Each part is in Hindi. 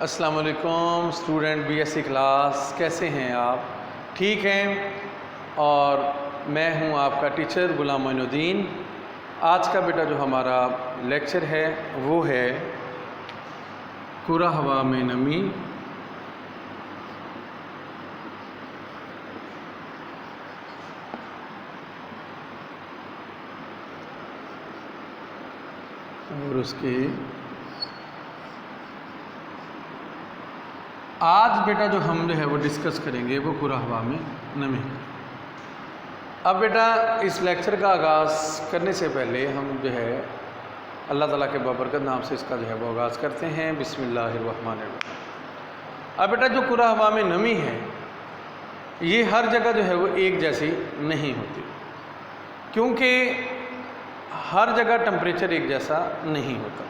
अस्सलाम वालेकुम स्टूडेंट बीएससी क्लास, कैसे हैं आप? ठीक हैं। और मैं हूं आपका टीचर गुलाम मोइनुद्दीन। आज का बेटा जो हमारा लेक्चर है वो है कुरा हवा में नमी। और उसके आज बेटा जो हम जो है वो डिस्कस करेंगे वो कुरा हवा में नमी। अब बेटा इस लेक्चर का आगाज़ करने से पहले हम जो है अल्लाह ताला के बाबरकत नाम से इसका जो है वो आगाज़ करते हैं। बिस्मिल्लाहिर्रहमानिर्रहीम। अब बेटा जो कुरा हवा में नमी है ये हर जगह जो है वो एक जैसी नहीं होती, क्योंकि हर जगह टेम्परेचर एक जैसा नहीं होता।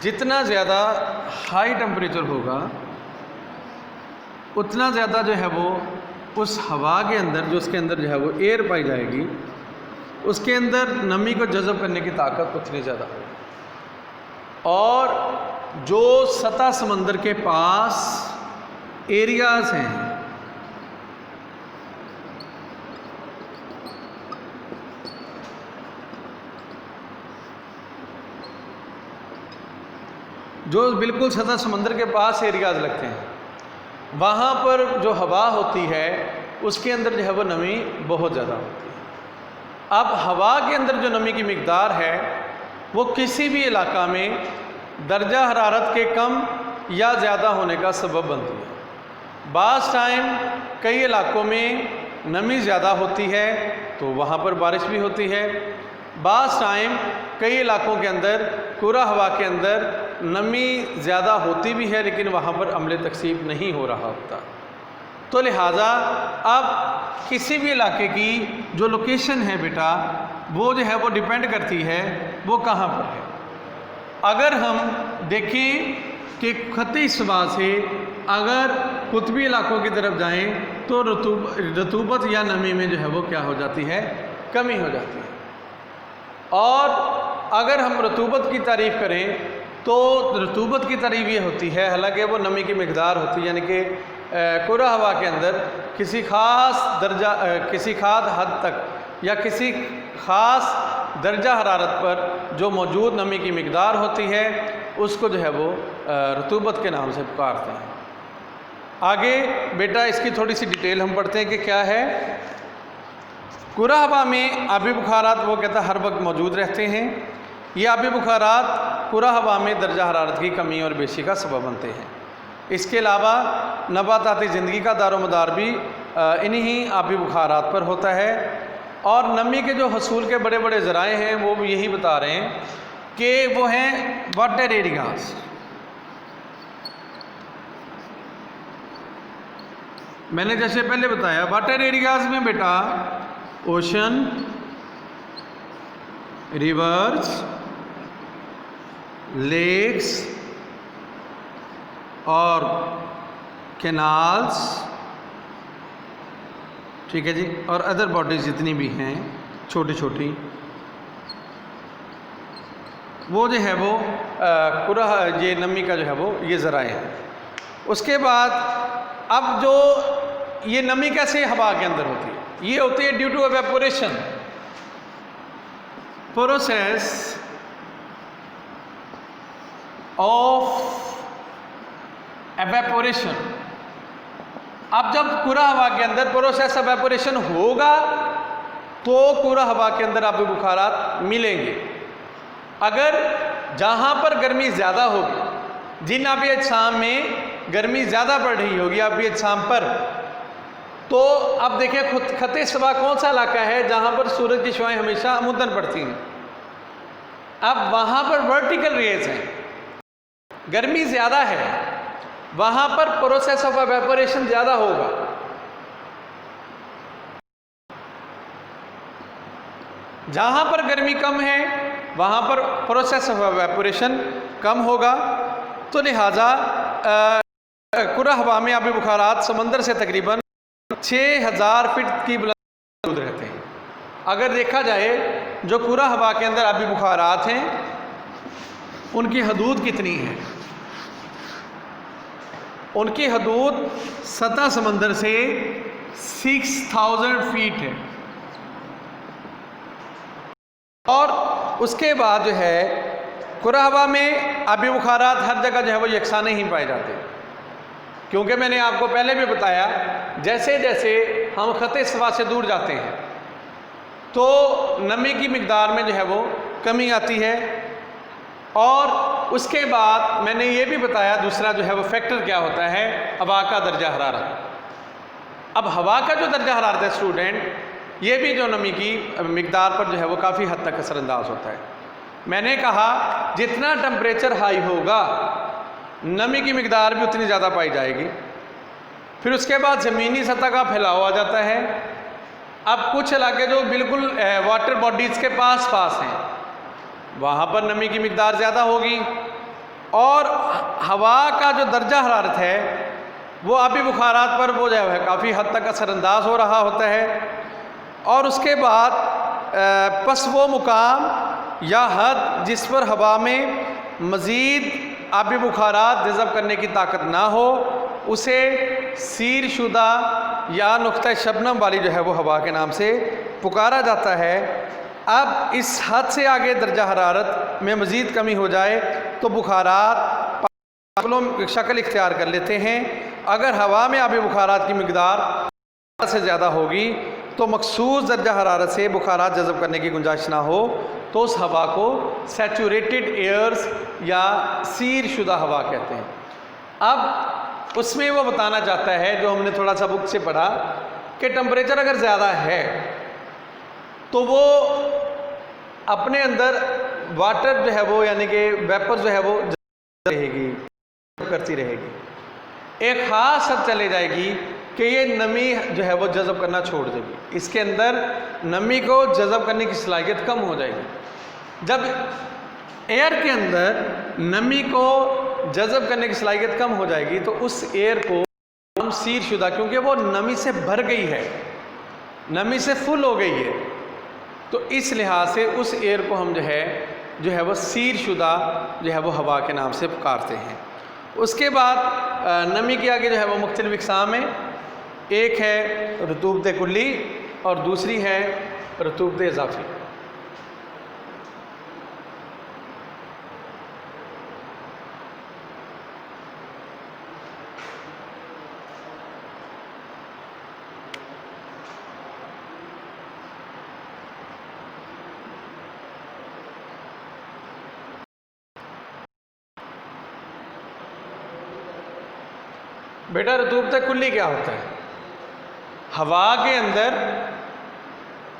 जितना ज़्यादा हाई टेम्परेचर होगा उतना ज़्यादा जो है वो उस हवा के अंदर जो उसके अंदर जो है वो एयर पाई जाएगी, उसके अंदर नमी को जज़ब करने की ताकत उतनी ज़्यादा होगी। और जो सतह समंदर के पास एरियाज़ हैं जो बिल्कुल सतह समंदर के पास एरियाज़ लगते हैं, वहाँ पर जो हवा होती है उसके अंदर जो है वो नमी बहुत ज़्यादा होती है। अब हवा के अंदर जो नमी की मिक़दार है वो किसी भी इलाका में दर्जा हरारत के कम या ज़्यादा होने का सबब बनती है। बाज़ टाइम कई इलाकों में नमी ज़्यादा होती है तो वहाँ पर बारिश भी होती है। बाज़ टाइम कई इलाकों के अंदर कुरा हवा के अंदर नमी ज़्यादा होती भी है लेकिन वहाँ पर अमले तकसीब नहीं हो रहा होता। तो लिहाजा अब किसी भी इलाके की जो लोकेशन है बेटा वो जो है वो डिपेंड करती है वो कहाँ पर है। अगर हम देखें कि खत्ती सुबह से अगर कुतबी इलाकों की तरफ जाएं तो रतूबत या नमी में जो है वो क्या हो जाती है, कमी हो जाती है। और अगर हम रतूबत की तारीफ़ करें तो रतूबत की तारीफ़ ये होती है, हालांकि वो नमी की मिक़दार होती है, यानी कि कुरा हवा के अंदर किसी ख़ास हद तक या किसी ख़ास दर्जा हरारत पर जो मौजूद नमी की मिक़दार होती है उसको जो है वो रतूबत के नाम से पुकारते हैं। आगे बेटा इसकी थोड़ी सी डिटेल हम पढ़ते हैं कि क्या है। कुरा हवा में आबी बुखारात वो कहता है हर वक्त मौजूद रहते हैं। ये आबी बुखारात कुरा हवा में दर्जा हरारत की कमी और बेशी का सबब बनते हैं। इसके अलावा नबाताती ज़िंदगी का दारोमदार भी इन्हीं आबी बुखारात पर होता है। और नमी के जो हसूल के बड़े बड़े ज़राए हैं वो भी यही बता रहे हैं कि वो हैं वाटर एरियाज़। मैंने जैसे पहले बताया वाटर एरियाज़ में बेटा ओशन, रिवर्स, लेक्स और कैनाल्स, ठीक है जी, और अदर बॉडीज़ जितनी भी हैं छोटी छोटी, वो जो है वो कुरा ये नमी का जो है वो ये ज़राए हैं। उसके बाद अब जो ये नमी कैसे हवा के अंदर होती है, ये होती है due to evaporation process of evaporation. अब जब कुरा हवा के अंदर प्रोसेस एवेपोरेशन होगा तो कुरा हवा के अंदर आबी बुखारात मिलेंगे। अगर जहाँ पर गर्मी ज़्यादा होगी, जिन आबी अजसाम में गर्मी ज़्यादा पड़ रही होगी आबी अजसाम पर, तो अब देखें खत्ते सबा कौन सा इलाका है जहाँ पर सूरज की शुआएं हमेशा अमुदन पड़ती हैं। अब वहाँ पर वर्टिकल रेज हैं, गर्मी ज़्यादा है, वहाँ पर प्रोसेस ऑफ एवेपोरेशन ज़्यादा होगा। जहाँ पर गर्मी कम है वहाँ पर प्रोसेस ऑफ एवेपोरेशन कम होगा। तो लिहाजा कुरा हवा में आबी बुखारात समंदर से तकरीबन 6000 फीट की बुलंदी मौजूद रहते हैं। अगर देखा जाए जो कुरा हवा के अंदर आबी बुखारात हैं उनकी हदूद कितनी है, उनकी हदूद सतह समंदर से 6000 फीट है। और उसके बाद जो है कुरा हवा में आबी बुखारात हर जगह जो है वो यकसा नहीं पाए जाते, क्योंकि मैंने आपको पहले भी बताया जैसे जैसे हम ख़त सवा से दूर जाते हैं तो नमी की मिकदार में जो है वो कमी आती है। और उसके बाद मैंने ये भी बताया दूसरा जो है वो फैक्टर क्या होता है, हवा का दर्जा हरारत। अब हवा का जो दर्जा हरारत है स्टूडेंट, ये भी जो नमी की मिकदार पर जो है वो काफ़ी हद तक असरअंदाज होता है। मैंने कहा जितना टेम्परेचर हाई होगा नमी की मिकदार भी उतनी ज़्यादा पाई जाएगी। फिर उसके बाद ज़मीनी सतह का फैलाव आ जाता है। अब कुछ इलाके जो बिल्कुल वाटर बॉडीज़ के पास हैं वहाँ पर नमी की मिकदार ज़्यादा होगी, और हवा का जो दर्जा हरारत है वो आबी बुखारात पर वो जो है काफ़ी हद तक असरअंदाज हो रहा होता है। और उसके बाद पस वो मुकाम या हद जिस पर हवा में मज़ीद आबी बुखारात जज़ब करने की ताकत ना हो उसे सीर शुदा या नुक्ता शबनम वाली जो है वो हवा के नाम से पुकारा जाता है। अब इस हद से आगे दर्जा हरारत में मज़ीद कमी हो जाए तो बुखारात शक्ल इख्तियार कर लेते हैं। अगर हवा में आबी बुखारात की मिकदार से ज़्यादा होगी तो मखसूस दर्जा हरारत से बुखारात जज़ब करने की गुंजाइश ना हो तो उस हवा को सैचुरेटेड एयर्स या सीर शुदा हवा कहते हैं। अब उसमें वो बताना चाहता है जो हमने थोड़ा सा बुक से पढ़ा कि टेम्परेचर अगर ज़्यादा है तो वो अपने अंदर वाटर जो है वो यानी कि वेपर जो है वो रहेगी करती रहेगी। एक ख़ास हद चले जाएगी कि ये नमी जो है वो जज़ब करना छोड़ देगी, इसके अंदर नमी को जज़ब करने की सलाहियत कम हो जाएगी। जब एयर के अंदर नमी को जज़ब करने की सलाहियत कम हो जाएगी तो उस एयर को हम सीर शुदा, क्योंकि वो नमी से भर गई है, नमी से फुल हो गई है, तो इस लिहाज से उस एयर को हम जो है वो सीर शुदा जो है वो हवा के नाम से पुकारते हैं। उसके बाद नमी के आगे जो है वो मुख्तलिफ इक़साम है। एक है रतूबत कुल्ली और दूसरी है रतूबत इज़ाफ़ी। बेटा रतूबत कुल्ली क्या होता है? हवा के अंदर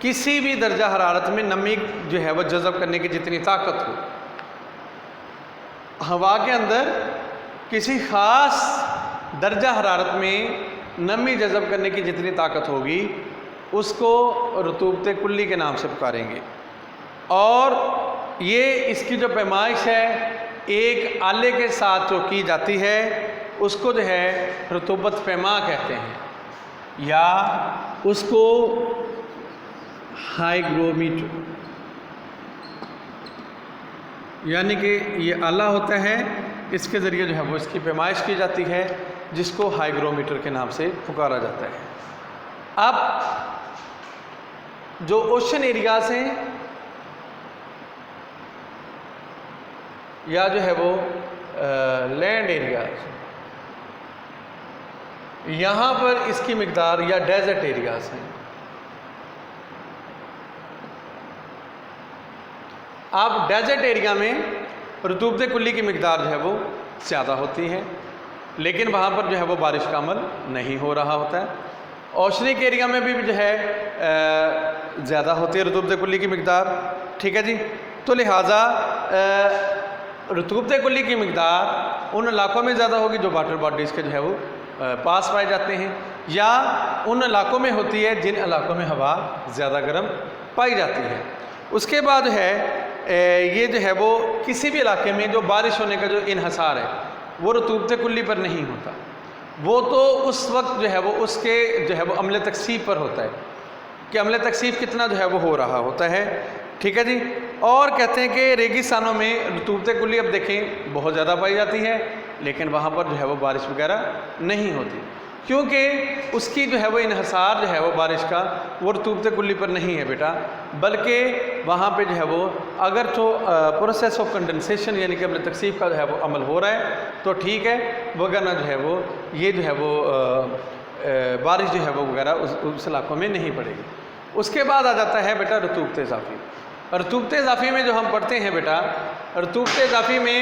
किसी भी दर्जा हरारत में नमी जो है वह जज़ब करने की जितनी ताकत हो, हवा के अंदर किसी ख़ास दर्जा हरारत में नमी जज़ब करने की जितनी ताकत होगी उसको रतूबत कुल्ली के नाम से पुकारेंगे। और ये इसकी जो पैमाइश है एक आले के साथ जो की जाती है उसको जो है रतूबत पैमा कहते हैं या उसको हाइग्रोमीटर, यानी कि ये आला होता है, इसके ज़रिए जो है वो इसकी पैमाइश की जाती है जिसको हाइग्रोमीटर के नाम से पुकारा जाता है। अब जो ओशन एरियाज़ हैं या जो है वो लैंड एरियाज़, यहाँ पर इसकी मिकदार या डेजर्ट एरियाज़ हैं। अब डेजर्ट एरिया में रतूबत कुल्ली की मिकदार जो है वो ज़्यादा होती है, लेकिन वहाँ पर जो है वो बारिश का अमल नहीं हो रहा होता है। ओशनिक एरिया में भी जो है ज़्यादा होती है रतूबत कुल्ली की मिकदार, ठीक है जी। तो लिहाजा रतूबत कुल्ली की मिकदार उन इलाकों में ज़्यादा होगी जो वाटर बॉडीज़ के जो है वो पास पाए जाते हैं, या उन इलाकों में होती है जिन इलाकों में हवा ज़्यादा गर्म पाई जाती है। उसके बाद है ये जो है वो किसी भी इलाके में जो बारिश होने का जो इन्हसार है वो रतूबत कुल्ली पर नहीं होता, वो तो उस वक्त जो है वो उसके जो है वो अमले तकसीब पर होता है कि अमले तकसीब कितना जो है वो हो रहा होता है, ठीक है जी। और कहते हैं कि रेगिस्तानों में रतूबत कुल्ली अब देखें बहुत ज़्यादा पाई जाती है, लेकिन वहाँ पर जो है वो बारिश वगैरह नहीं होती, क्योंकि उसकी जो है वो इन्हसार जो है वो बारिश का वो रतूबत कुल्ली पर नहीं है बेटा, बल्कि वहाँ पे जो है वो अगर तो प्रोसेस ऑफ कंडेंसेशन यानी कि अपने तकसीफ का जो है वो अमल हो रहा है तो ठीक है, वगरना जो है वो ये जो है वो बारिश जो है वो वगैरह उस इलाकों में नहीं पड़ेगी। उसके बाद आ जाता है बेटा रतूबत इज़ाफ़ी। रतूबत इज़ाफ़ी में जो हम पढ़ते हैं बेटा, रतूबत इज़ाफ़ी में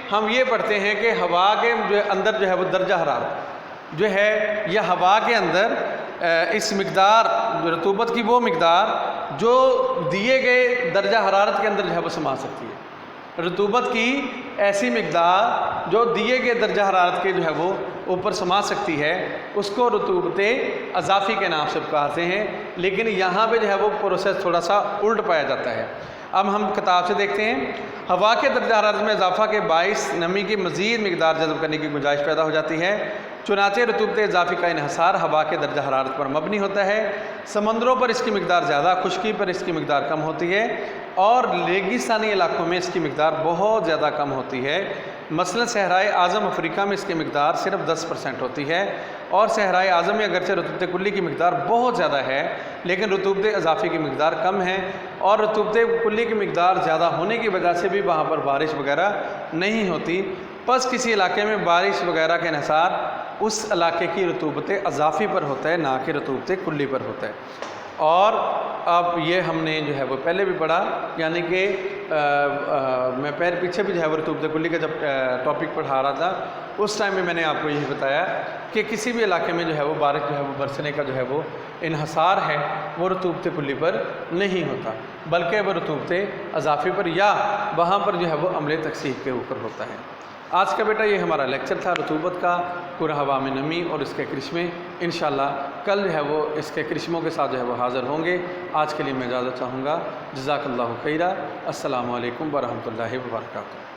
हम ये पढ़ते हैं कि हवा के जो अंदर जो है वो दर्जा हरारत जो है या हवा के अंदर इस मिक़दार जो रतूबत की वो मिक़दार जो दिए गए दर्जा हरारत के अंदर जो है वो समा सकती है। रतूबत की ऐसी मिक़दार जो दिए गए दर्जा हरारत के जो है वो ऊपर समा सकती है, उसको रतूबत इज़ाफ़ी के नाम से कहते हैं। लेकिन यहाँ पे जो है वो प्रोसेस थोड़ा सा उल्ट पाया जाता है। अब हम किताब से देखते हैं, हवा के दर्जा हरारत में इजाफ़ा के बाइस नमी की मज़ीद मिक़दार जज़ब करने की गुंजाइश पैदा हो जाती है। चुनाचे रतूबत इज़ाफ़ी का इन्हसार हवा के दर्जा हरारत पर मबनी होता है। समंदरों पर इसकी मिक़दार ज़्यादा, खुश्की पर इसकी मिक़दार कम होती है और रेगिस्तानी इलाकों में इसकी मिक़दार बहुत ज़्यादा कम होती है। मसलन सहराए आज़म अफ्रीका में इसकी मिक़दार सिर्फ 10% होती है और सहराए आज़म में अगरचे रतूबत कुल्ली की मिक़दार बहुत ज़्यादा है, लेकिन रतूबत इज़ाफ़ी की मिक़दार कम है और रतूबत कुल्ली की मिक़दार ज़्यादा होने की वजह से भी वहाँ पर बारिश वगैरह नहीं होती। बस किसी इलाके में बारिश वगैरह का इन्हसार उस इलाके की रतूबत इज़ाफ़ी पर होता है, ना कि रतूबत कुल्ली पर होता है। और अब ये हमने जो है वो पहले भी पढ़ा, यानी कि मैं पीछे भी जो है वो रतूबत कुल्ली का जब टॉपिक पढ़ा रहा था उस टाइम में मैंने आपको यही बताया कि किसी भी इलाके में जो है वो बारिश जो है वो बरसने का जो है वो इन्हसार है वो रतूबत कुल्ली पर नहीं होता, बल्कि वो रतूबत इज़ाफ़ी पर या वहाँ पर जो है वो अमले तकसीफ के ऊपर होता है। आज का बेटा ये हमारा लेक्चर था रतूबत का, पूरा हवा में नमी और इसके करिश्मे। इंशाअल्लाह कल जो है वो इसके करिश्मों के साथ जो है वो हाज़िर होंगे। आज के लिए मैं इजाज़त चाहूँगा। जज़ाकल्लाहु खैरा। अस्सलामु अलैकुम व रहमतुल्लाहि व बरकातुहू।